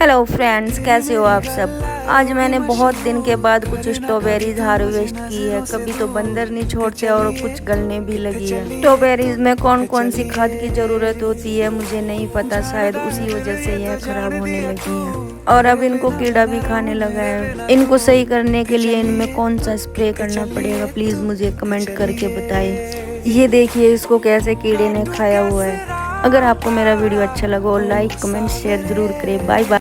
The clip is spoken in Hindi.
हेलो फ्रेंड्स, कैसे हो आप सब। आज मैंने बहुत दिन के बाद कुछ स्ट्रॉबेरीज हार्वेस्ट की है। कभी तो बंदर नहीं छोड़ते और कुछ गलने भी लगी है। स्ट्रॉबेरीज में कौन कौन सी खाद की ज़रूरत होती है मुझे नहीं पता, शायद उसी वजह से यह खराब होने लगी है। और अब इनको कीड़ा भी खाने लगा है। इनको सही करने के लिए इनमें कौन सा स्प्रे करना पड़ेगा, प्लीज़ मुझे कमेंट करके बताइए। ये देखिए इसको कैसे कीड़े ने खाया हुआ है। अगर आपको मेरा वीडियो अच्छा लगा, लाइक कमेंट शेयर ज़रूर करें। Bye bye.